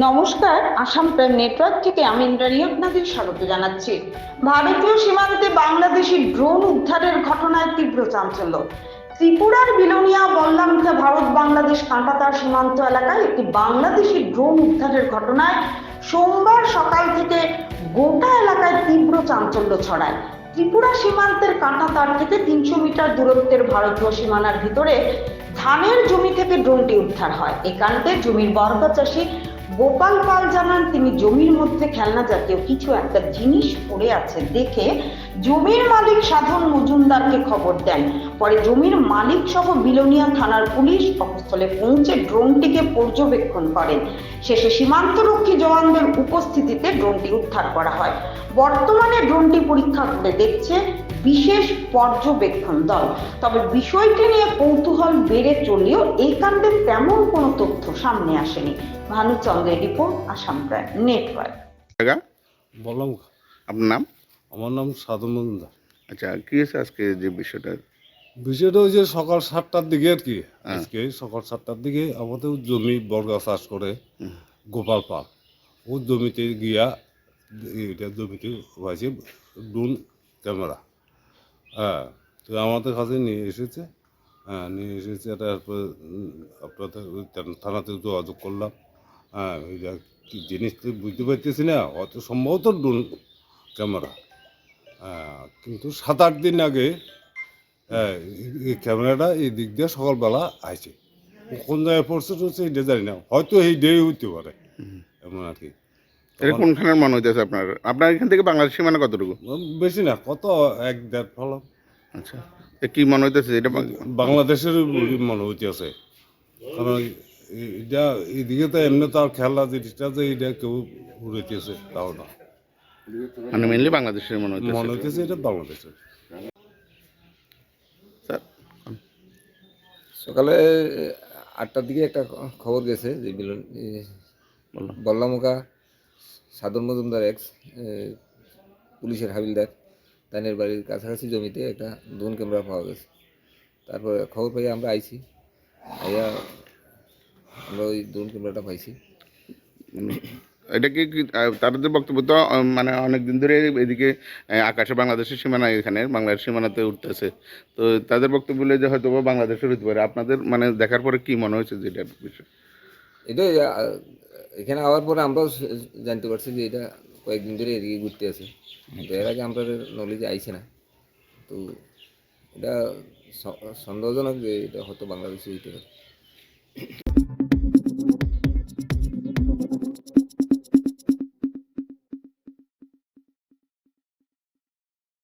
নমস্কার, Assam prime network থেকে আমি ইন্দ্রাণী আপনাদের স্বাগত জানাচ্ছি। ভারতীয় সীমান্তে বাংলাদেশি ড্রোন উদ্ধারের ঘটনায় তীব্র চাঞ্চল্য। ত্রিপুরার বিলোনিয়া বল্লামুখে ভারত বাংলাদেশ কাঁটাতার সীমান্ত এলাকায় একটি বাংলাদেশি ড্রোন উদ্ধারের ঘটনায় সোমবার সকাল থেকে গোটা এলাকায় তীব্র চাঞ্চল্য ছড়ায়। ত্রিপুরা সীমান্তের কাঁটাতার থেকে ৩০০ মিটার দূরত্বের ভারতীয় সীমানার ভিতরে ধানের জমি থেকে ড্রোনটি উদ্ধার হয়। এ কাণ্ডে জমির বর্গা চাষী গোপাল পাল জানান, তিনি জমির মধ্যে খেলনা জাতীয় কিছু একটা জিনিস পড়ে আছে দেখে জমির মালিক সাধন মজুমদারকে খবর দেন। পরে জমির মালিক সহ বিলোনিয়া থানার পুলিশ ঘটনাস্থলে পৌঁছে ড্রোনটিকে পর্যবেক্ষণ করেন। শেষে সীমান্তরক্ষী জওয়ানদের উপস্থিতিতে ড্রোনটি উদ্ধার করা হয়। বর্তমানে ড্রোনটি পরীক্ষা করে দেখছে বিশেষ পর্যবেক্ষণ দল। তবে বিষয়টি নিয়ে কৌতূহল বেড়ে চললেও এই কাণ্ডে তেমন কোনো তথ্য সামনে আসেনি। ভানুচন্দ্রের রিপোর্ট, আসাম প্রাইম নেটওয়ার্ক। জায়গা বললাম। আপনার নাম? আমার নাম সাধু মজুমদার। আচ্ছা, কি হয়েছে আজকে যে বিষয়টা? বিষয়টা ওই যে সকাল 7টার দিকে আর কি, হ্যাঁ। আজকে সকাল 7টার দিকে আমাদের জমি বর্গা চাষ করে গোপাল পাল, ও জমিতে গিয়া এটা জমিতে হয়েছে ড্রোন ক্যামেরা। হ্যাঁ, তো আমাদের কাছে নিয়ে এসেছে। হ্যাঁ, নিয়ে এসেছে। তারপরে আপনাদের ওই থানাতে যোগাযোগ করলাম। হ্যাঁ, এটা কি জিনিস তো বুঝতে পারতেছি না, অত সম্ভবত ড্রোন ক্যামেরা। কিন্তু 7-8 দিন আগে এই ক্যামেরাটা এই দিক দিয়ে সকালবেলা আইছে। কোন জায়গায় পড়ছে টড়ছে এটা জানি না, হয়তো এই ডে হইতে পারে এমন আর কি। এটা কোনখানের মনে হইতেছে আপনার? আপনার এখান থেকে বাংলাদেশ সীমানা কতটুকু? বেশি না, কত 1-1.5 ফলম। আচ্ছা, কি মনে হইতেছে এটা? বাংলাদেশের মনে হইতেছে, কারণ এটা এইদিকে তো এমনি তো আর খেলা জিনিসটা যে এটা কেউ উড়াইতেছে তাও না, মানে মেনলি বাংলাদেশের মনে হইতেছে। এটা বাংলাদেশের। স্যার, সকালে 8টার দিকে একটা খবর গেছে যে বল্লামুখা সাধন মজুমদার এক্স পুলিশের হাবিলদার তাদের বাড়ির কাছাকাছি জমিতে একটা ড্রোন ক্যামেরা পাওয়া গেছে। তারপরে খবর পাই আমরা আইছি, আইয়া আমরা ওই ড্রোন ক্যামেরাটা পাইছি। এটা কি তাদের বক্তব্য তো মানে অনেকদিন ধরে এদিকে আকাশে বাংলাদেশের সীমানা, এখানে বাংলাদেশ সীমানাতে উঠতেছে, তো তাদের বক্তব্য বলে যে হয়তো বাংলাদেশের হতে পারে। আপনাদের মানে দেখার পরে কি মনে হয়েছে যে এটার বিষয়? এটা এখানে আওয়ার পরে আমরাও জানতে পারছি যে এটা কয়েকদিন ধরে এদিকে ঘুরতে আছে, তো এর আগে আমরা নলেজে আইছে না। তো এটা সন্দেহজনক যে এটা হয়তো বাংলাদেশে হইতে পারে।